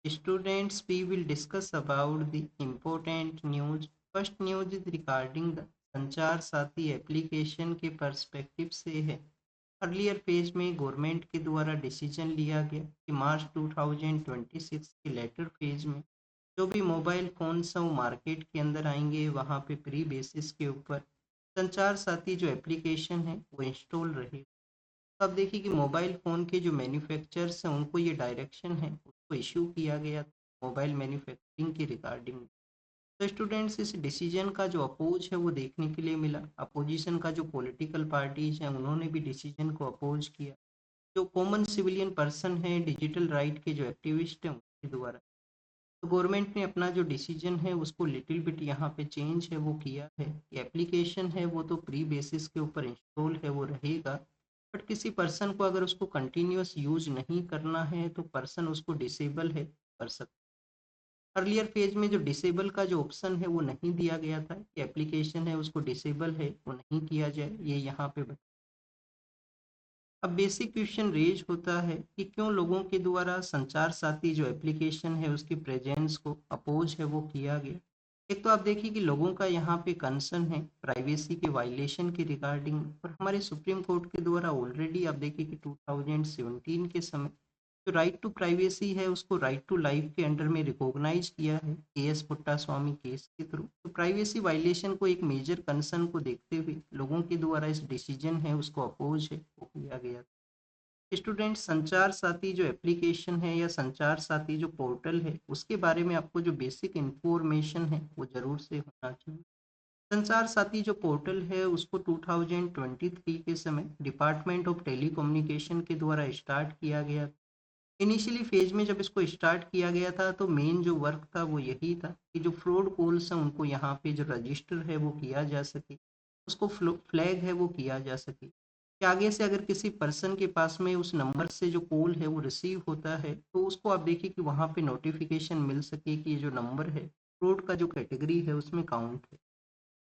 Students, we will discuss about the important news. First news is regarding the संचार साथी application के perspective से है। अर्लियर फेज में गवर्नमेंट के द्वारा डिसीजन लिया गया कि मार्च 2026 के लेटर फेज में जो भी मोबाइल फोन्स हैं वो मार्केट के अंदर आएंगे, वहाँ पे प्री बेसिस के ऊपर संचार साथी जो एप्लीकेशन है वो इंस्टॉल रहे। तो अब देखिए कि मोबाइल फ़ोन के जो मैन्युफैक्चरर्स हैं उनको ये डायरेक्शन है उसको इश्यू किया गया मोबाइल मैन्युफैक्चरिंग के रिगार्डिंग। तो स्टूडेंट्स, इस डिसीजन का जो अपोज है वो देखने के लिए मिला। अपोजिशन का जो पॉलिटिकल पार्टीज हैं उन्होंने भी डिसीजन को अपोज किया। जो कॉमन सिविलियन पर्सन है, डिजिटल राइट के जो एक्टिविस्ट हैं उनके द्वारा, तो गवर्नमेंट ने अपना जो डिसीजन है उसको लिटिल बिट यहाँ पे चेंज है वो किया है कि एप्लीकेशन है वो तो प्री बेसिस के ऊपर इंस्टॉल है वो रहेगा, बट किसी पर्सन को अगर उसको कंटिन्यूअस यूज नहीं करना है तो पर्सन उसको डिसेबल है कर सकता। अर्लियर फेज में जो डिसेबल का जो ऑप्शन है वो नहीं दिया गया था कि एप्लीकेशन है उसको डिसेबल है वो नहीं किया जाए, ये यहाँ पे अब बेसिक क्वेश्चन रेज होता है कि क्यों लोगों के द्वारा संचार साथी जो एप्लीकेशन है उसकी प्रेजेंस को अपोज है वो किया गया। एक तो आप देखिए कि लोगों का यहाँ पे कंसर्न है प्राइवेसी के वायलेशन के रिगार्डिंग, और हमारे सुप्रीम कोर्ट के द्वारा ऑलरेडी आप देखिए कि 2017 के समय जो राइट टू प्राइवेसी है उसको राइट टू लाइफ के अंडर में रिकॉग्नाइज किया है एस पुट्टा स्वामी केस के थ्रू। तो प्राइवेसी वायलेशन को एक मेजर कंसर्न को देखते हुए लोगों के द्वारा इस डिसीजन है उसको अपोज है वो किया गया। स्टूडेंट, संचार साथी जो एप्लीकेशन है या संचार साथी जो पोर्टल है उसके बारे में आपको जो बेसिक इंफॉर्मेशन है वो जरूर से होना चाहिए। संचार साथी जो पोर्टल है उसको 2023 के समय डिपार्टमेंट ऑफ टेलीकम्युनिकेशन के द्वारा स्टार्ट किया गया। इनिशियली फेज में जब इसको स्टार्ट किया गया था तो मेन जो वर्क था वो यही था कि जो फ्रॉड कॉल्स हैं उनको यहाँ पे जो रजिस्टर है वो किया जा सके, उसको फ्लैग है वो किया जा सके कि आगे से अगर किसी पर्सन के पास में उस नंबर से जो कॉल है वो रिसीव होता है तो उसको आप देखिए कि वहाँ पे नोटिफिकेशन मिल सके कि ये जो नंबर है फ्रॉड का जो कैटेगरी है उसमें काउंट है।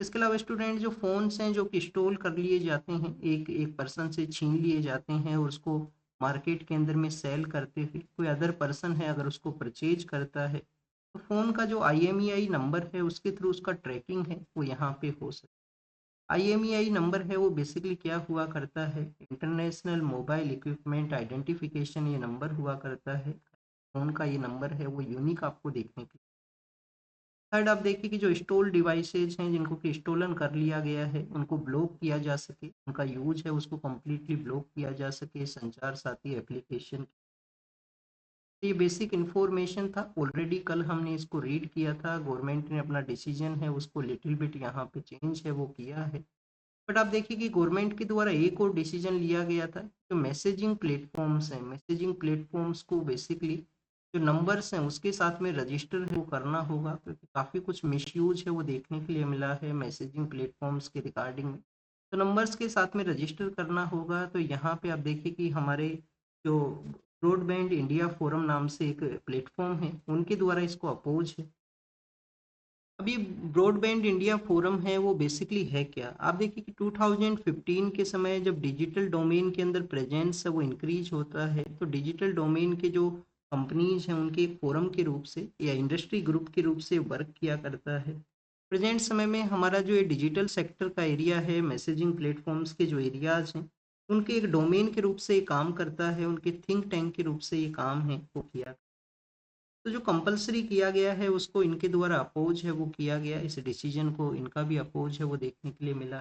इसके अलावा स्टूडेंट, जो फ़ोन्स हैं जो कि स्टोल कर लिए जाते हैं, एक एक पर्सन से छीन लिए जाते हैं और उसको मार्केट के अंदर में सेल करते हुए कोई अदर पर्सन है अगर उसको परचेज करता है तो फ़ोन का जो आईएमईआई नंबर है उसके थ्रू उसका ट्रैकिंग है वो यहाँ पे हो सकता है। आईएमईआई नंबर है वो बेसिकली क्या हुआ करता है, इंटरनेशनल मोबाइल इक्विपमेंट आइडेंटिफिकेशन ये नंबर हुआ करता है। फ़ोन का ये नंबर है वो यूनिक आपको देखने के। थर्ड, आप देखिए कि जो स्टोल डिवाइसेज हैं जिनको कि स्टोलन कर लिया गया है उनको ब्लॉक किया जा सके, उनका यूज है उसको कम्प्लीटली ब्लॉक किया जा सके संचार साथी एप्लीकेशन। ये बेसिक इन्फॉर्मेशन था, ऑलरेडी कल हमने इसको रीड किया था। गवर्नमेंट ने अपना डिसीजन है उसको लिटिल बिट यहाँ पे चेंज है वो किया है। बट आप देखिए कि गवर्नमेंट के द्वारा एक और डिसीजन लिया गया था, जो मैसेजिंग प्लेटफॉर्म्स हैं मैसेजिंग प्लेटफॉर्म्स को बेसिकली जो नंबर्स हैं उसके साथ में रजिस्टर है वो करना होगा, क्योंकि काफ़ी कुछ मिसयूज है वो देखने के लिए मिला है मैसेजिंग प्लेटफॉर्म्स के रिगार्डिंग में। तो नंबर्स के साथ में रजिस्टर करना होगा। तो यहाँ पे आप देखिए कि हमारे जो ब्रॉडबैंड इंडिया फोरम नाम से एक प्लेटफॉर्म है उनके द्वारा इसको अपोज है। अभी ब्रॉडबैंड इंडिया फोरम है वो बेसिकली है क्या, आप देखिए कि 2015 के समय जब डिजिटल डोमेन के अंदर प्रेजेंस है वो इंक्रीज होता है तो डिजिटल डोमेन के जो कंपनीज हैं उनके एक फोरम के रूप से या इंडस्ट्री ग्रुप के रूप से वर्क किया करता है। प्रेजेंट समय में हमारा जो ये डिजिटल सेक्टर का एरिया है मैसेजिंग प्लेटफॉर्म्स के जो एरियाज हैं उनके एक डोमेन के रूप से ये काम करता है, उनके थिंक टैंक के रूप से ये काम है वो किया। तो जो कंपल्सरी किया गया है उसको इनके द्वारा अपोज है वो किया गया, इस डिसीजन को इनका भी अपोज है वो देखने के लिए मिला।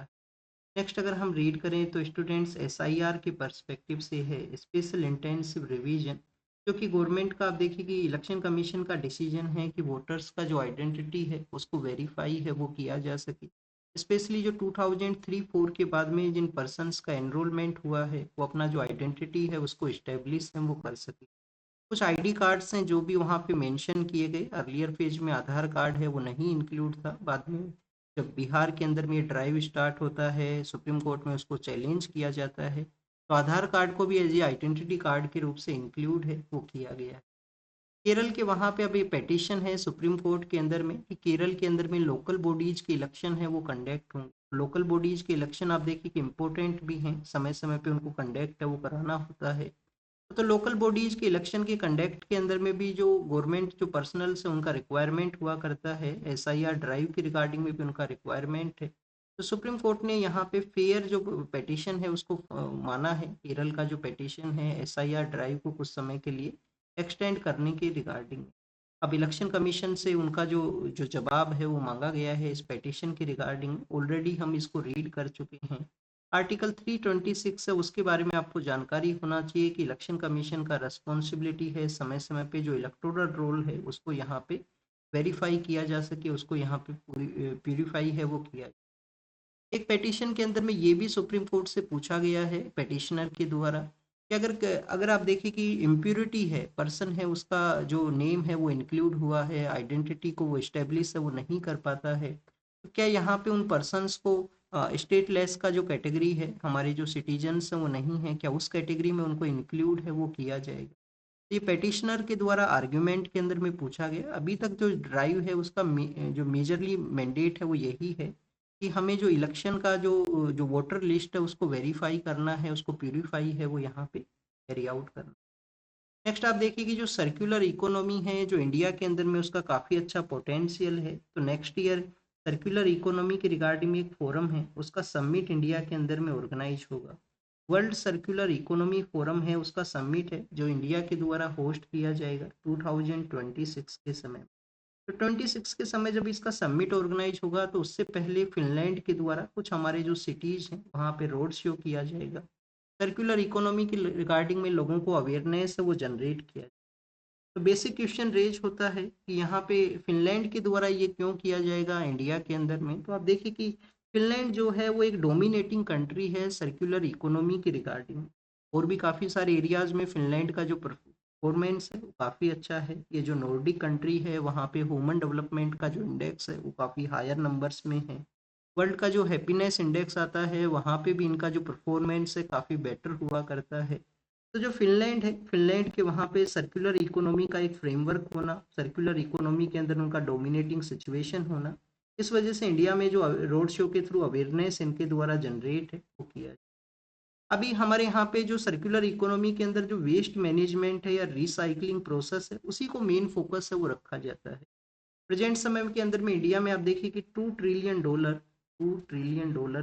नेक्स्ट अगर हम रीड करें तो स्टूडेंट्स एसआईआर के पर्सपेक्टिव से है स्पेशल इंटेंसिव रिवीजन, जो कि गवर्नमेंट का आप देखिए कि इलेक्शन कमीशन का डिसीजन है कि वोटर्स का जो आइडेंटिटी है उसको वेरीफाई है वो किया जा सके। स्पेशली जो 2003-4 के बाद में जिन पर्सन्स का एनरोलमेंट हुआ है वो अपना जो आइडेंटिटी है उसको इस्टेब्लिश है वो कर सके। कुछ आईडी कार्ड्स हैं जो भी वहाँ पे मेंशन किए गए, अर्लियर फेज में आधार कार्ड है वो नहीं इंक्लूड था, बाद में जब बिहार के अंदर में ये ड्राइव स्टार्ट होता है सुप्रीम कोर्ट में उसको चैलेंज किया जाता है तो आधार कार्ड को भी एज ए आइडेंटिटी कार्ड के रूप से इंक्लूड है वो किया गया है। केरल के वहाँ पे अभी पेटिशन है सुप्रीम कोर्ट के अंदर में कि केरल के अंदर में लोकल बॉडीज के इलेक्शन है वो कंडक्ट होंगे। लोकल बॉडीज के इलेक्शन आप देखिए कि इम्पोर्टेंट भी हैं, समय समय पे उनको कंडक्ट है वो कराना होता है। तो लोकल बॉडीज के इलेक्शन के कंडक्ट के अंदर में भी जो गवर्नमेंट जो पर्सनल से उनका रिक्वायरमेंट हुआ करता है, एसआईआर ड्राइव की रिगार्डिंग में भी उनका रिक्वायरमेंट है। तो सुप्रीम कोर्ट ने यहाँ पे फेयर जो पेटिशन है उसको माना है। केरल का जो पेटिशन है एसआईआर ड्राइव को कुछ समय के लिए एक्सटेंड करने के रिगार्डिंग। अब इलेक्शन कमीशन से उनका जो जो जवाब है वो मांगा गया है इस पेटिशन के रिगार्डिंग। ऑलरेडी हम इसको रीड कर चुके हैं। आर्टिकल 326 है उसके बारे में आपको जानकारी होना चाहिए कि इलेक्शन कमीशन का रेस्पॉन्सिबिलिटी है समय समय पे जो इलेक्टोरल रोल है उसको यहाँ पे वेरीफाई किया जा सके, उसको यहाँ पे प्यूरिफाई है वो किया। एक पेटिशन के अंदर में ये भी सुप्रीम कोर्ट से पूछा गया है पेटिशनर के द्वारा कि अगर अगर आप देखें कि इम्प्योरिटी है, पर्सन है, उसका जो नेम है वो इंक्लूड हुआ है, आइडेंटिटी को वो इस्टेब्लिश है वो नहीं कर पाता है, तो क्या यहाँ पे उन पर्सन्स को स्टेटलेस का जो कैटेगरी है, हमारे जो सिटीजन्स हैं वो नहीं है, क्या उस कैटेगरी में उनको इंक्लूड है वो किया जाएगा। ये पेटिशनर के द्वारा आर्ग्यूमेंट के अंदर में पूछा गया। अभी तक जो ड्राइव है उसका जो मेजरली मैंडेट है वो यही है कि हमें जो इलेक्शन का जो जो वोटर लिस्ट है उसको वेरीफाई करना है, उसको प्यूरिफाई है वो यहाँ पे कैरी आउट करना। नेक्स्ट आप देखिए कि जो सर्कुलर इकोनॉमी है जो इंडिया के अंदर में उसका काफ़ी अच्छा पोटेंशियल है। तो नेक्स्ट ईयर सर्कुलर इकोनॉमी के रिगार्डिंग एक फोरम है उसका सबमिट इंडिया के अंदर में ऑर्गेनाइज होगा। वर्ल्ड सर्कुलर इकोनॉमी फोरम है उसका सबमिट है जो इंडिया के द्वारा होस्ट किया जाएगा 2026 के समय। तो 26 के समय जब इसका सबमिट ऑर्गेनाइज होगा तो उससे पहले फिनलैंड के द्वारा कुछ हमारे जो सिटीज़ हैं वहाँ पे रोड शो किया जाएगा। सर्कुलर इकोनॉमी के रिगार्डिंग में लोगों को अवेयरनेस है वो जनरेट किया। तो बेसिक क्वेश्चन रेज होता है कि यहाँ पे फिनलैंड के द्वारा ये क्यों किया जाएगा इंडिया के अंदर में। तो आप देखिए कि फिनलैंड जो है वो एक डोमिनेटिंग कंट्री है सर्कुलर इकोनॉमी के रिगार्डिंग। और भी काफ़ी सारे एरियाज में फिनलैंड का जो परफॉर्मेंस है वो काफ़ी अच्छा है। ये जो नॉर्डिक कंट्री है वहाँ पे ह्यूमन डेवलपमेंट का जो इंडेक्स है वो काफ़ी हायर नंबर्स में है। वर्ल्ड का जो हैप्पीनेस इंडेक्स आता है वहाँ पे भी इनका जो परफॉर्मेंस है काफ़ी बेटर हुआ करता है। तो जो फिनलैंड है, फिनलैंड के वहाँ पे सर्कुलर इकोनॉमी का एक फ्रेमवर्क होना, सर्कुलर इकोनॉमी के अंदर उनका डोमिनेटिंग सिचुएशन होना, इस वजह से इंडिया में जो रोड शो के थ्रू अवेयरनेस इनके द्वारा जनरेट है वो किया है। अभी हमारे यहाँ पे जो सर्कुलर इकोनॉमी के अंदर जो वेस्ट मैनेजमेंट है या रिसाइकलिंग प्रोसेस है उसी को मेन फोकस है वो रखा जाता है। प्रेजेंट समय के अंदर में इंडिया में आप देखिए कि $2 ट्रिलियन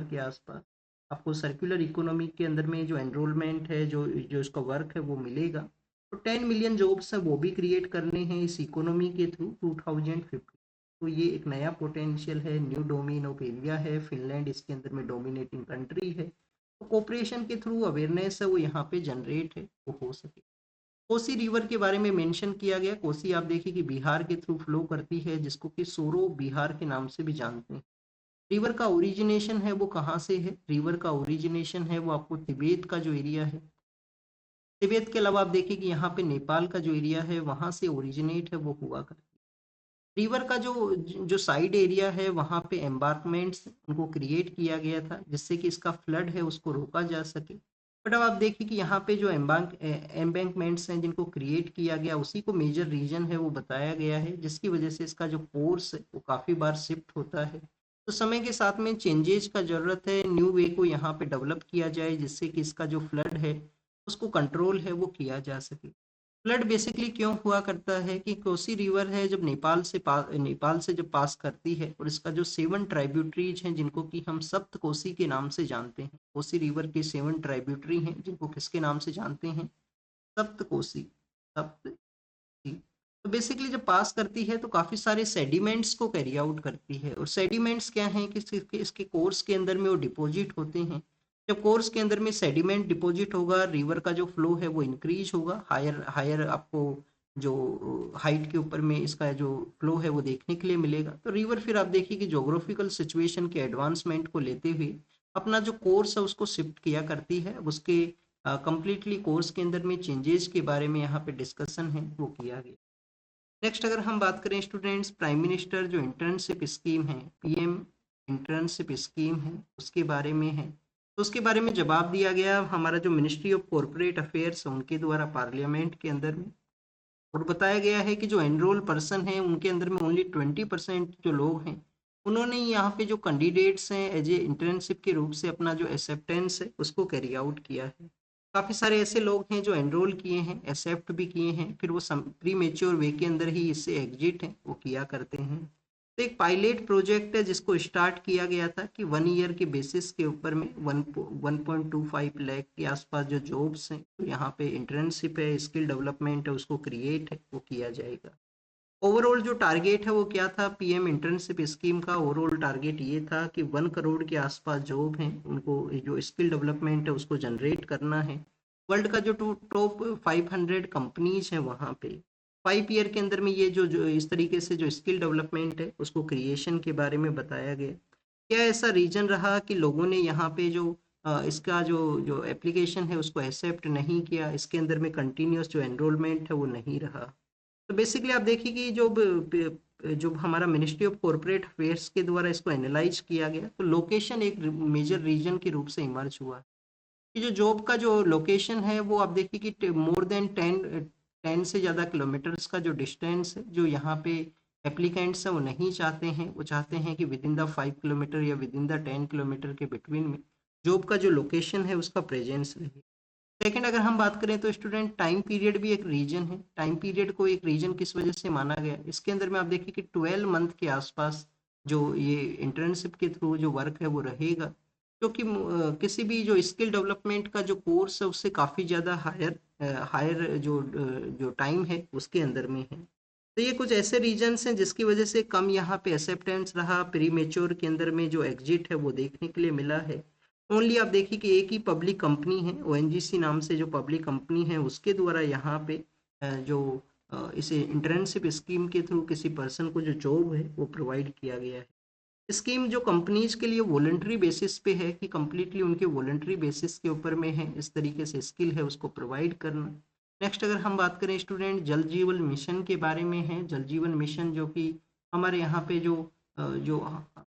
के आसपास आपको सर्कुलर इकोनॉमी के अंदर में जो एनरोलमेंट है जो जो इसका वर्क है वो मिलेगा। तो 10 मिलियन जॉब्स हैं वो भी क्रिएट करने हैं इस इकोनॉमी के थ्रू 2050। तो ये एक नया पोटेंशियल है, न्यू डोमेन ऑफ एरिया है। फिनलैंड इसके अंदर में डोमिनेटिंग कंट्री है। तो कोऑपरेशन के थ्रू अवेयरनेस है वो यहाँ पे जनरेट है वो हो सके। कोसी रिवर के बारे में मेंशन किया गया। कोसी आप देखिए कि बिहार के थ्रू फ्लो करती है जिसको कि सोरो बिहार के नाम से भी जानते हैं। रिवर का ओरिजिनेशन है वो कहाँ से है, रिवर का ओरिजिनेशन है वो आपको तिब्बत का जो एरिया है। तिब्बत के अलावा आप देखिए कि यहाँ पे नेपाल का जो एरिया है वहाँ से ओरिजिनेट है वो हुआ करती है। रिवर का जो जो साइड एरिया है वहाँ पे एम्बार्कमेंट्स उनको क्रिएट किया गया था जिससे कि इसका फ्लड है उसको रोका जा सके। बट अब आप देखिए कि यहाँ पे जो एम्बैंकमेंट्स हैं जिनको क्रिएट किया गया उसी को मेजर रीजन है वो बताया गया है जिसकी वजह से इसका जो कोर्स है वो काफ़ी बार शिफ्ट होता है। तो समय के साथ में चेंजेज का ज़रूरत है, न्यू वे को यहाँ पे डेवलप किया जाए जिससे कि इसका जो फ्लड है उसको कंट्रोल है वो किया जा सके। फ्लड बेसिकली क्यों हुआ करता है कि कोसी रिवर है जब नेपाल से जब पास करती है और इसका जो 7 ट्राइब्यूटरीज हैं जिनको कि हम सप्त कोसी के नाम से जानते हैं। कोसी रिवर के 7 ट्राइब्यूटरी हैं जिनको किसके नाम से जानते हैं, सप्त कोसी, सप्त। तो बेसिकली जब पास करती है तो काफ़ी सारे सेडिमेंट्स को कैरी आउट करती है। और सेडिमेंट्स क्या हैं कि इसके कोर्स के अंदर में वो डिपॉजिट होते हैं। जब कोर्स के अंदर में सेडिमेंट डिपॉजिट होगा रिवर का जो फ्लो है वो इंक्रीज होगा, हायर हायर आपको जो हाइट के ऊपर में इसका जो फ्लो है वो देखने के लिए मिलेगा। तो रिवर फिर आप देखिए कि जोग्राफिकल सिचुएशन के एडवांसमेंट को लेते हुए अपना जो कोर्स है उसको शिफ्ट किया करती है। उसके कंप्लीटली कोर्स के अंदर में चेंजेस के बारे में यहाँ पे डिस्कशन है वो किया गया। नेक्स्ट अगर हम बात करें स्टूडेंट्स, प्राइम मिनिस्टर जो इंटर्नशिप स्कीम है, पीएम इंटर्नशिप स्कीम है उसके बारे में है। तो उसके बारे में जवाब दिया गया हमारा जो मिनिस्ट्री ऑफ कॉरपोरेट अफेयर्स उनके द्वारा पार्लियामेंट के अंदर में। और बताया गया है कि जो एनरोल पर्सन है उनके अंदर में ओनली 20% जो लोग हैं उन्होंने यहाँ पे जो कैंडिडेट्स हैं एज ए इंटर्नशिप के रूप से अपना जो एक्सेप्टेंस है उसको कैरी आउट किया है। काफ़ी सारे ऐसे लोग हैं जो एनरोल किए हैं, एक्सेप्ट भी किए हैं, फिर वो प्री मेच्योर वे के अंदर ही इससे एग्जिट हैं, वो किया करते हैं। तो एक पायलट प्रोजेक्ट है जिसको स्टार्ट किया गया था कि 1 ईयर के बेसिस के ऊपर में 1.25 लाख के आसपास जो जॉब्स हैं, यहाँ पे इंटर्नशिप है, स्किल डेवलपमेंट है, उसको क्रिएट है, वो किया जाएगा। ओवरऑल जो टारगेट है वो क्या था, पीएम इंटर्नशिप स्कीम का ओवरऑल टारगेट ये था कि 1 करोड़ के आसपास जॉब हैं, उनको जो स्किल डेवलपमेंट है उसको जनरेट करना है। वर्ल्ड का जो टॉप 500 कंपनीज हैं वहाँ पे 5 ईयर के अंदर में ये जो इस तरीके से जो स्किल डेवलपमेंट है उसको क्रिएशन के बारे में बताया गया। क्या ऐसा रीजन रहा कि लोगों ने यहाँ पे जो इसका जो जो एप्लीकेशन है उसको एक्सेप्ट नहीं किया, इसके अंदर में कंटिन्यूस जो एनरोलमेंट है वो नहीं रहा। तो बेसिकली आप देखिए कि जो हमारा मिनिस्ट्री ऑफ कॉरपोरेट अफेयर्स के द्वारा इसको एनालाइज किया गया तो लोकेशन एक मेजर रीजन के रूप से इमर्ज हुआ कि जो जॉब का जो लोकेशन है वो आप देखिए कि मोर देन 10 से ज़्यादा किलोमीटर्स का जो डिस्टेंस है जो यहाँ पे एप्लीकेंट्स हैं वो नहीं चाहते हैं, वो चाहते हैं कि विद इन द 5 किलोमीटर या विद इन द 10 किलोमीटर के बिटवीन में जॉब का जो लोकेशन है उसका प्रेजेंस रहे। सेकंड अगर हम बात करें तो स्टूडेंट टाइम पीरियड भी एक रीजन है। टाइम पीरियड को एक रीजन किस वजह से माना गया, इसके अंदर में आप देखिए कि 12 मंथ के आसपास जो ये इंटर्नशिप के थ्रू जो वर्क है वो रहेगा, क्योंकि किसी भी जो स्किल डेवलपमेंट का जो कोर्स है उससे काफ़ी ज़्यादा हायर हायर जो टाइम है उसके अंदर में है। तो ये कुछ ऐसे रीजन्स हैं जिसकी वजह से कम यहाँ पे एक्सेप्टेंस रहा, प्री मेच्योर के अंदर में जो एग्जिट है वो देखने के लिए मिला है। ओनली आप देखिए कि एक ही पब्लिक कंपनी है, ओएनजीसी नाम से जो पब्लिक कंपनी है उसके द्वारा यहाँ पे इसे इंटर्नशिप स्कीम के थ्रू किसी पर्सन को जो जॉब है वो प्रोवाइड किया गया है। स्कीम जो कंपनीज के लिए वॉलंटरी बेसिस पे है कि कम्प्लीटली उनके वॉलंटरी बेसिस के ऊपर में है, इस तरीके से स्किल है उसको प्रोवाइड करना। नेक्स्ट अगर हम बात करें स्टूडेंट जल जीवन मिशन के बारे में है, जल जीवन मिशन जो कि हमारे यहाँ पे जो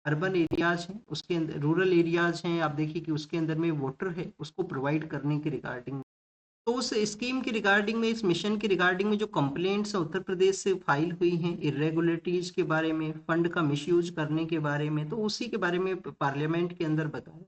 अर्बन एरियाज हैं उसके अंदर, रूरल एरियाज हैं, आप देखिए कि उसके अंदर में वाटर है उसको प्रोवाइड करने के रिगार्डिंग। तो उस स्कीम की रिगार्डिंग में, इस मिशन की रिगार्डिंग में जो कंप्लेंट्स उत्तर प्रदेश से फाइल हुई हैं इरेगुलरिटीज के बारे में, फंड का मिसयूज करने के बारे में, तो उसी के बारे में पार्लियामेंट के अंदर बताया।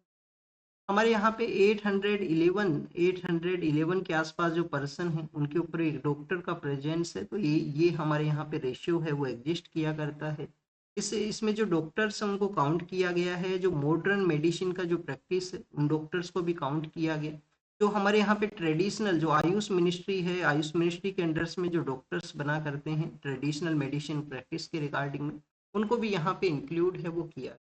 हमारे यहाँ पे 811 के आसपास जो पर्सन है उनके ऊपर एक डॉक्टर का प्रेजेंस है, तो ये हमारे यहाँ पे रेशियो है वो एग्जिस्ट किया करता है। इसमें जो डॉक्टर्स हैं उनको काउंट किया गया है, जो मॉडर्न मेडिसिन का जो प्रैक्टिस है उन डॉक्टर्स को भी काउंट किया गया। जो हमारे यहाँ पे ट्रेडिशनल जो आयुष मिनिस्ट्री है, आयुष मिनिस्ट्री के अंडर्स में जो डॉक्टर्स बना करते हैं ट्रेडिशनल मेडिसिन प्रैक्टिस के रिगार्डिंग में, उनको भी यहाँ पे इंक्लूड है वो किया।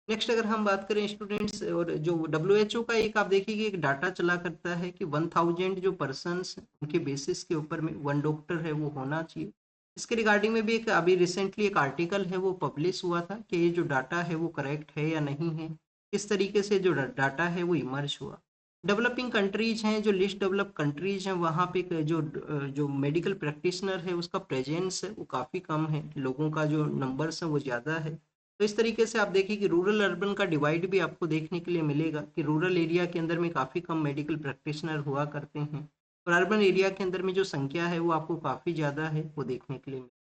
नेक्स्ट अगर हम बात करें स्टूडेंट्स, और जो डब्ल्यू का एक आप देखिए कि एक डाटा चला करता है कि 1000 जो पर्सनस उनके बेसिस के ऊपर में 1 डॉक्टर है वो होना चाहिए। इसके रिगार्डिंग में भी एक अभी रिसेंटली एक आर्टिकल है वो पब्लिश हुआ था कि ये जो डाटा है वो करेक्ट है या नहीं है, किस तरीके से जो डाटा है वो इमर्ज हुआ। डेवलपिंग कंट्रीज हैं, जो लिस्ट डेवलप कंट्रीज हैं, वहाँ पे जो मेडिकल प्रैक्टिशनर है उसका प्रेजेंस है वो काफ़ी कम है, लोगों का जो नंबर्स है वो ज़्यादा है। तो इस तरीके से आप देखिए कि रूरल अर्बन का डिवाइड भी आपको देखने के लिए मिलेगा कि रूरल एरिया के अंदर में काफ़ी कम मेडिकल प्रैक्टिशनर हुआ करते हैं, और अर्बन एरिया के अंदर में जो संख्या है वो आपको काफ़ी ज़्यादा है वो देखने के लिए मिलेगा।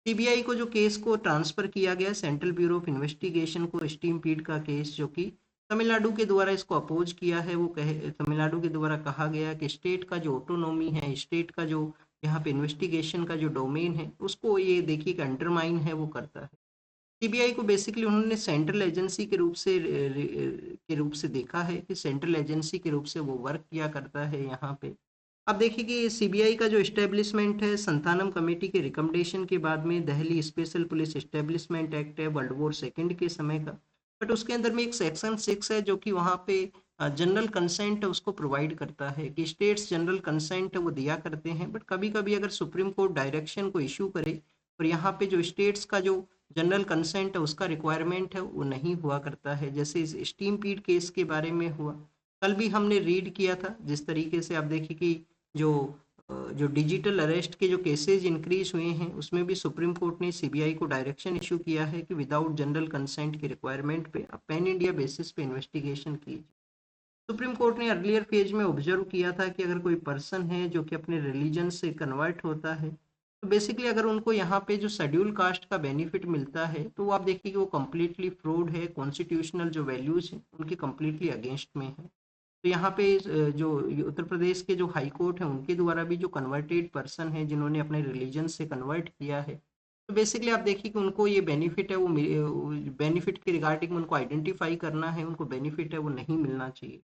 सीबीआई को जो केस को ट्रांसफर किया गया सेंट्रल ब्यूरो ऑफ इन्वेस्टिगेशन को, स्टीम पीड का केस जो कि तमिलनाडु के द्वारा इसको अपोज किया है, वो कहे तमिलनाडु के द्वारा कहा गया कि स्टेट का जो ऑटोनॉमी है, स्टेट का जो यहाँ पे इन्वेस्टिगेशन का जो डोमेन है उसको ये देखिए कि अंडरमाइन है वो करता है। सीबीआई को बेसिकली उन्होंने सेंट्रल एजेंसी के रूप से देखा है कि सेंट्रल एजेंसी के रूप से वो वर्क किया करता है यहाँ पे। अब देखिए कि सीबीआई का जो इस्टेब्लिशमेंट है संतानम कमेटी के रिकमेंडेशन के बाद में, Delhi special police establishment act है वर्ल्ड वॉर 2 के समय का, बट उसके अंदर में एक सेक्शन 6 है जो कि वहाँ पे जनरल कंसेंट है उसको प्रोवाइड करता है कि स्टेट्स जनरल कंसेंट है वो दिया करते हैं, बट कभी कभी अगर सुप्रीम कोर्ट डायरेक्शन को इशू करे और यहाँ पे जो स्टेट्स का जो जनरल कंसेंट है उसका रिक्वायरमेंट है वो नहीं हुआ करता है, जैसे इस स्टीम पीड केस के बारे में हुआ। कल भी हमने रीड किया था जिस तरीके से आप देखिए कि जो जो डिजिटल अरेस्ट के जो केसेस इंक्रीज हुए हैं उसमें भी सुप्रीम कोर्ट ने सीबीआई को डायरेक्शन इशू किया है कि विदाउट जनरल कंसेंट की रिक्वायरमेंट पे पैन इंडिया बेसिस पे इन्वेस्टिगेशन कीजिए। सुप्रीम कोर्ट ने अर्लियर फेज में ऑब्जर्व किया था कि अगर कोई पर्सन है जो कि अपने रिलीजन से कन्वर्ट होता है, तो बेसिकली अगर उनको यहाँ पे जो शेड्यूल कास्ट का बेनिफिट मिलता है तो आप देखिए कि वो कम्प्लीटली फ्रॉड है, कॉन्स्टिट्यूशनल जो वैल्यूज हैं उनके कम्प्लीटली अगेंस्ट में है। तो यहाँ पे जो उत्तर प्रदेश के जो हाई कोर्ट है उनके द्वारा भी जो कन्वर्टेड पर्सन है जिन्होंने अपने रिलीजन से कन्वर्ट किया है, तो बेसिकली आप देखिए कि उनको ये बेनिफिट है, वो बेनिफिट के रिगार्डिंग उनको आइडेंटिफाई करना है, उनको बेनिफिट है वो नहीं मिलना चाहिए।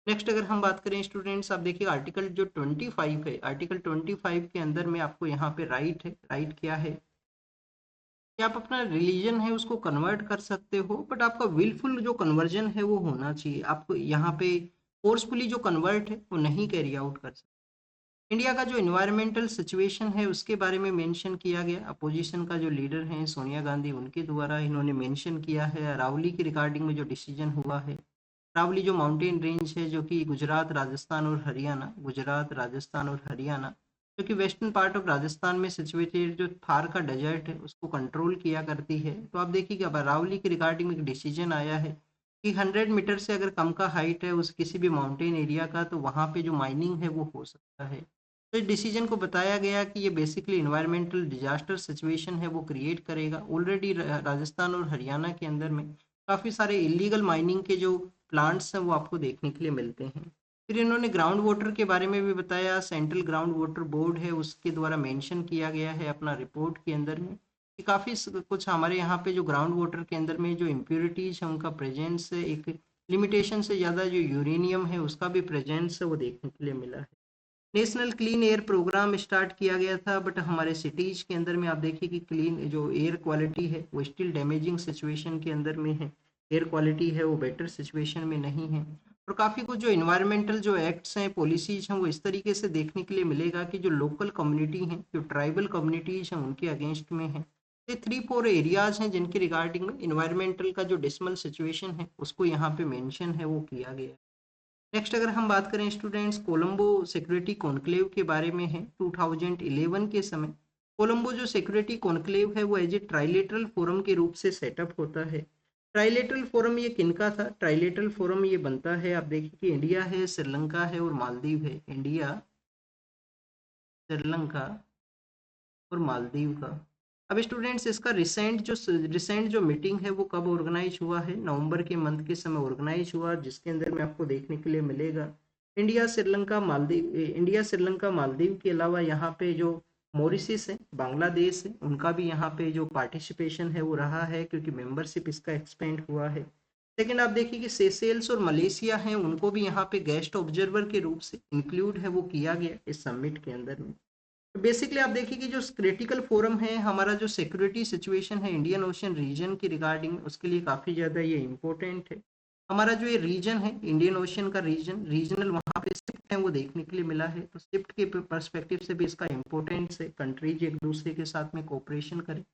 नेक्स्ट अगर हम बात करें स्टूडेंट्स, आप देखिए आर्टिकल जो 25 है, आर्टिकल 25 के अंदर में आपको यहाँ पे राइट है, राइट क्या है कि आप अपना रिलीजन है उसको कन्वर्ट कर सकते हो, बट आपका विलफुल जो कन्वर्जन है वो होना चाहिए। आपको यहाँ पे फोर्सफुली जो कन्वर्ट है वो नहीं कैरी आउट कर सकते। इंडिया का जो इन्वायरमेंटल सिचुएशन है उसके बारे में मेंशन किया गया, अपोजिशन का जो लीडर हैं सोनिया गांधी उनके द्वारा इन्होंने मेंशन किया है। अरावली की रिगार्डिंग में जो डिसीजन हुआ है, अरावली जो माउंटेन रेंज है जो कि गुजरात राजस्थान और हरियाणा, गुजरात राजस्थान और हरियाणा, जो कि वेस्टर्न पार्ट ऑफ राजस्थान में सिचुएटेड जो थार का डेजर्ट है उसको कंट्रोल किया करती है। तो आप देखिए कि अब अरावली के रिगार्डिंग एक डिसीजन आया है कि 100 मीटर से अगर कम का हाइट है उस किसी भी माउंटेन एरिया का, तो वहाँ पे जो माइनिंग है वो हो सकता है। तो इस डिसीजन को बताया गया कि ये बेसिकली इन्वायरमेंटल डिजास्टर सिचुएशन है वो क्रिएट करेगा। ऑलरेडी राजस्थान और हरियाणा के अंदर में काफ़ी सारे इलीगल माइनिंग के जो प्लांट्स हैं वो आपको देखने के लिए मिलते हैं। फिर इन्होंने ग्राउंड वाटर के बारे में भी बताया, सेंट्रल ग्राउंड वाटर बोर्ड है उसके द्वारा मेंशन किया गया है अपना रिपोर्ट के अंदर में कि काफ़ी कुछ हमारे यहाँ पे जो ग्राउंड वाटर के अंदर में जो इम्प्योरिटीज है उनका प्रेजेंस है, एक लिमिटेशन से ज़्यादा जो यूरेनियम है उसका भी प्रेजेंस है वो देखने के लिए मिला है। National clean air programme start किया गया था, बट हमारे सिटीज के अंदर में आप देखिए कि क्लीन जो एयर क्वालिटी है वो स्टिल डैमेजिंग सिचुएशन के अंदर में है। एयर क्वालिटी है वो बेटर सिचुएशन में नहीं है। और काफ़ी कुछ जो इन्वायरमेंटल जो एक्ट्स हैं, पॉलिसीज हैं, वो इस तरीके से देखने के लिए मिलेगा कि जो लोकल कम्युनिटी हैं, जो ट्राइबल कम्युनिटीज हैं उनके अगेंस्ट में है। ये 3-4 एरियाज हैं जिनके रिगार्डिंग में इन्वायरमेंटल का जो डिसमल सिचुएशन है उसको यहाँ पे मेंशन है वो किया गया है। नेक्स्ट अगर हम बात करें स्टूडेंट्स, कोलंबो सिक्योरिटी कॉन्क्लेव के बारे में है। 2011 के समय कोलंबो जो सिक्योरिटी कॉन्क्लेव है वो एज ए ट्राइलेटरल फोरम के रूप से सेटअप होता है। ट्राइलेटरल फोरम ये किनका था? ट्राइलेटरल फोरम ये बनता है, आप देखिए कि इंडिया है, श्रीलंका है और मालदीव है। इंडिया, श्रीलंका और मालदीव का। अब स्टूडेंट्स इसका रिसेंट जो मीटिंग है वो कब ऑर्गेनाइज हुआ है? नवंबर के मंथ के समय ऑर्गेनाइज हुआ, जिसके अंदर में आपको देखने के लिए मिलेगा इंडिया श्रीलंका मालदीव के अलावा यहाँ पे जो मॉरिशस है, बांग्लादेश है, उनका भी यहाँ पे जो पार्टिसिपेशन है वो रहा है, क्योंकि मेंबरशिप इसका एक्सपेंड हुआ है। लेकिन आप देखिए कि सेशेल्स और मलेशिया हैं, उनको भी यहाँ पे गेस्ट ऑब्जर्वर के रूप से इंक्लूड है वो किया गया इस समिट के अंदर में। बेसिकली आप देखिए कि जो क्रिटिकल फोरम है, हमारा जो सिक्योरिटी सिचुएशन है इंडियन ओशन रीजन की रिगार्डिंग, उसके लिए काफ़ी ज़्यादा ये इम्पोर्टेंट है। हमारा जो ये रीजन है इंडियन ओशन का रीजनल वहाँ पे शिफ्ट है वो देखने के लिए मिला है। तो शिफ्ट के परस्पेक्टिव से भी इसका इम्पोर्टेंस है, कंट्रीज एक दूसरे के साथ में कोऑपरेशन करें।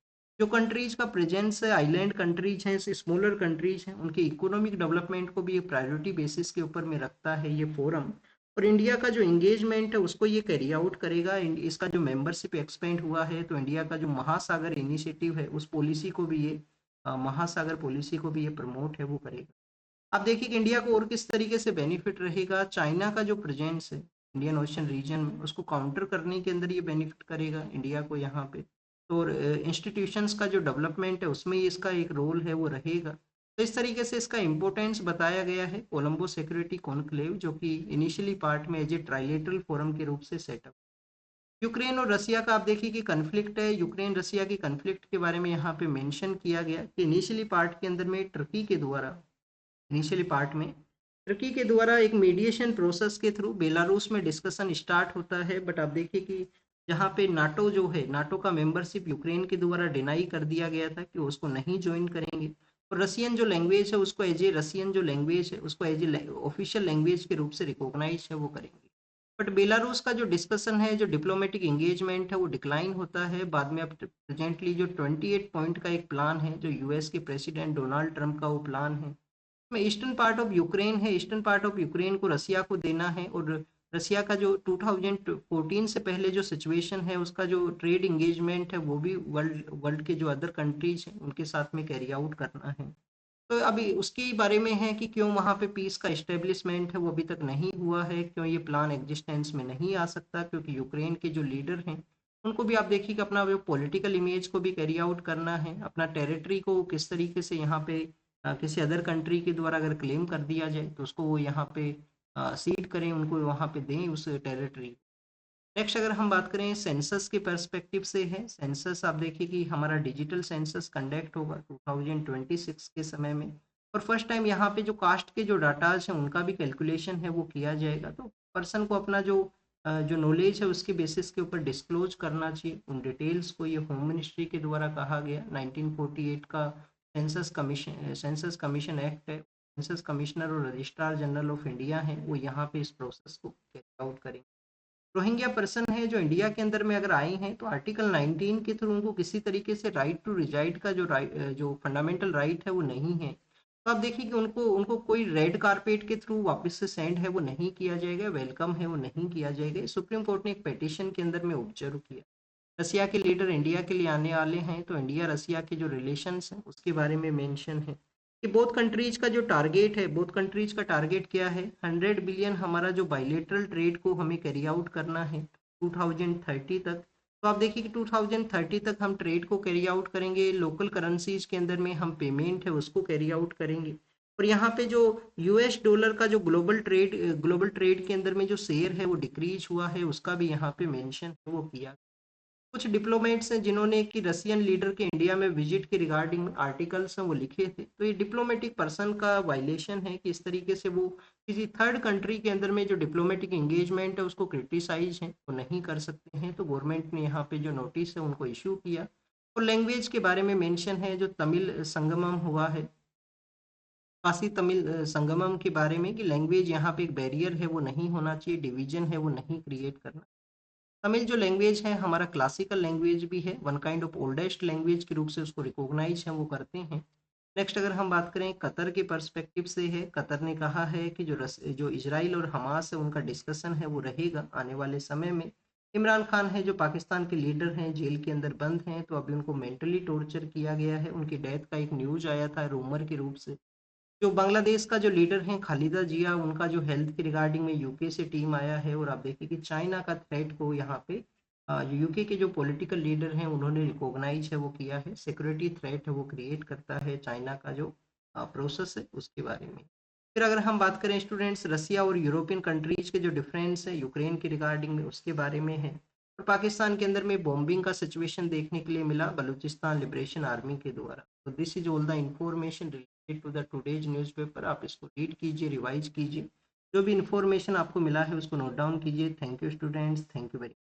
जो कंट्रीज का प्रेजेंस है, आइलैंड कंट्रीज हैं, स्मॉलर कंट्रीज हैं, उनके इकोनॉमिक डेवलपमेंट को भी एक प्रायोरिटी बेसिस के ऊपर में रखता है ये फोरम। और इंडिया का जो एंगेजमेंट है उसको ये कैरी आउट करेगा। इसका जो मेंबरशिप एक्सपेंड हुआ है तो इंडिया का जो महासागर इनिशिएटिव है उस पॉलिसी को भी ये महासागर पॉलिसी को भी ये प्रमोट है वो करेगा। आप देखिए कि इंडिया को और किस तरीके से बेनिफिट रहेगा। चाइना का जो प्रेजेंस है इंडियन ओशन रीजन में उसको काउंटर करने के अंदर ये बेनिफिट करेगा इंडिया को यहाँ पे। तो इंस्टीट्यूशंस का जो डेवलपमेंट है उसमें इसका एक रोल है वो रहेगा। तो इस तरीके से इसका इम्पोर्टेंस बताया गया है कोलंबो सिक्योरिटी कॉन्क्लेव, जो कि इनिशियली पार्ट में एज ए ट्राइलेटरल फोरम के रूप से सेटअप। यूक्रेन और रसिया का आप देखिए कि कन्फ्लिक्ट है, यूक्रेन रसिया की कन्फ्लिक्ट के बारे में यहाँ पे मेंशन किया गया कि इनिशियली पार्ट के अंदर में टर्की के द्वारा, इनिशियली पार्ट में टर्की के द्वारा एक मीडिएशन प्रोसेस के थ्रू बेलारूस में डिस्कशन स्टार्ट होता है। बट आप देखिए कि जहाँ पे नाटो जो है, नाटो का मेंबरशिप यूक्रेन के द्वारा डिनाई कर दिया गया था कि उसको नहीं ज्वाइन करेंगे। और रसियन जो लैंग्वेज है उसको एज ए रसियन जो लैंग्वेज है उसको एज ए ऑफिशियल लैंग्वेज के रूप से रिकॉग्नाइज है वो करेंगे। बट बेलारूस का जो डिस्कशन है, जो डिप्लोमेटिक एंगेजमेंट है वो डिक्लाइन होता है बाद में। अब प्रेजेंटली जो 28 पॉइंट का एक प्लान है जो यूएस के प्रेसिडेंट डोनाल्ड ट्रंप का वो प्लान है, में ईस्टर्न पार्ट ऑफ यूक्रेन है, ईस्टर्न पार्ट ऑफ यूक्रेन को रसिया को देना है। और रसिया का जो 2014 से पहले जो सिचुएशन है उसका जो ट्रेड इंगेजमेंट है वो भी वर्ल्ड वर्ल्ड के जो अदर कंट्रीज हैं उनके साथ में कैरी आउट करना है। तो अभी उसके बारे में है कि क्यों वहाँ पे पीस का इस्टेब्लिशमेंट है वो अभी तक नहीं हुआ है, क्यों ये प्लान एग्जिस्टेंस में नहीं आ सकता, क्योंकि यूक्रेन के जो लीडर हैं उनको भी आप देखिए कि अपना जो पॉलिटिकल इमेज को भी कैरी आउट करना है, अपना टेरिटरी को किस तरीके से यहाँ पे किसी अदर कंट्री के द्वारा अगर क्लेम कर दिया जाए तो उसको वो यहाँ पे सीड करें, उनको वहाँ पे दें उस टेरिटरी। नेक्स्ट अगर हम बात करें सेंसस के पर्सपेक्टिव से है, सेंसस आप देखिए कि हमारा डिजिटल सेंसस कंडक्ट होगा 2026 के समय में, और फर्स्ट टाइम यहाँ पे जो कास्ट के जो डाटाज हैं उनका भी कैलकुलेशन है वो किया जाएगा। तो पर्सन को अपना जो नॉलेज है उसके बेसिस के ऊपर डिस्क्लोज करना चाहिए उन डिटेल्स को। ये होम मिनिस्ट्री के द्वारा कहा गया 1948 का सेंसस कमीशन एक्ट है। सेंसस कमिश्नर और रजिस्ट्रार जनरल ऑफ इंडिया हैं, वो यहाँ पे इस प्रोसेस को कैरी आउट करेंगे। रोहिंग्या पर्सन है जो इंडिया के अंदर में अगर आए हैं तो आर्टिकल 19 के थ्रू उनको किसी तरीके से राइट टू रिजाइड का जो फंडामेंटल राइट है वो नहीं है। तो आप देखिए कि उनको उनको कोई रेड कारपेट के थ्रू वापस से सेंड है वो नहीं किया जाएगा, वेलकम है वो नहीं किया जाएगा। सुप्रीम कोर्ट ने एक पिटीशन के अंदर में ऑब्जर्व किया। रसिया के लीडर इंडिया के लिए आने वाले हैं, तो इंडिया रसिया के जो रिलेशंस हैं उसके बारे में मेंशन है कि बोथ कंट्रीज का जो टारगेट है, बोथ कंट्रीज का टारगेट क्या है, 100 बिलियन हमारा जो बायलेटरल ट्रेड को हमें कैरी आउट करना है 2030 तक। तो आप देखिए कि 2030 तक हम ट्रेड को कैरी आउट करेंगे, लोकल करेंसीज के अंदर में हम पेमेंट है उसको कैरी आउट करेंगे। और यहाँ पे जो यूएस डॉलर का जो ग्लोबल ट्रेड के अंदर में जो शेयर है वो डिक्रीज हुआ है, उसका भी यहाँ पे मेंशन है वो किया। कुछ डिप्लोमेट्स हैं जिन्होंने कि रसियन लीडर के इंडिया में विजिट के रिगार्डिंग आर्टिकल्स हैं वो लिखे थे, तो ये डिप्लोमेटिक पर्सन का वायलेशन है कि इस तरीके से वो किसी थर्ड कंट्री के अंदर में जो डिप्लोमेटिक एंगेजमेंट है उसको क्रिटिसाइज है वो नहीं कर सकते हैं। तो गवर्नमेंट ने यहाँ पे जो नोटिस है उनको इशू किया। और लैंग्वेज के बारे में मेंशन है, जो तमिल संगमम हुआ है, काशी तमिल संगमम के बारे में, कि लैंग्वेज यहाँ पे एक बैरियर है वो नहीं होना चाहिए, डिवीजन है वो नहीं क्रिएट करना। तमिल जो लैंग्वेज है हमारा क्लासिकल लैंग्वेज भी है, one kind of oldest language के रूप से उसको रिकॉग्नाइज है वो करते हैं। नेक्स्ट अगर हम बात करें कतर के पर्सपेक्टिव से है, कतर ने कहा है कि जो इसराइल और हमास है उनका डिस्कशन है वो रहेगा आने वाले समय में। इमरान खान है जो पाकिस्तान के लीडर हैं, जेल के अंदर बंद हैं, तो अभी उनको मेंटली टॉर्चर किया गया है। उनकी डेथ का एक न्यूज आया था रूमर के रूप से। जो बांग्लादेश का जो लीडर है खालिदा जिया, उनका जो हेल्थ के रिगार्डिंग में यूके से टीम आया है। और आप देखिए कि चाइना का थ्रेट को यहाँ पे जो यूके के जो पॉलिटिकल लीडर हैं उन्होंने रिकॉग्नाइज है वो किया है, सिक्योरिटी थ्रेट है वो क्रिएट करता है चाइना का जो प्रोसेस है उसके बारे में। फिर अगर हम बात करें स्टूडेंट्स रसिया और यूरोपियन कंट्रीज के जो डिफरेंस है यूक्रेन के रिगार्डिंग में उसके बारे में है। और पाकिस्तान के अंदर में बॉम्बिंग का सिचुएशन देखने के लिए मिला बलूचिस्तान लिबरेशन आर्मी के द्वारा। तो this is all the information related to the today's newspaper. आप इसको रीड कीजिए, रिवाइज कीजिए, जो भी इंफॉर्मेशन आपको मिला है उसको नोट डाउन कीजिए। Thank you students, thank you very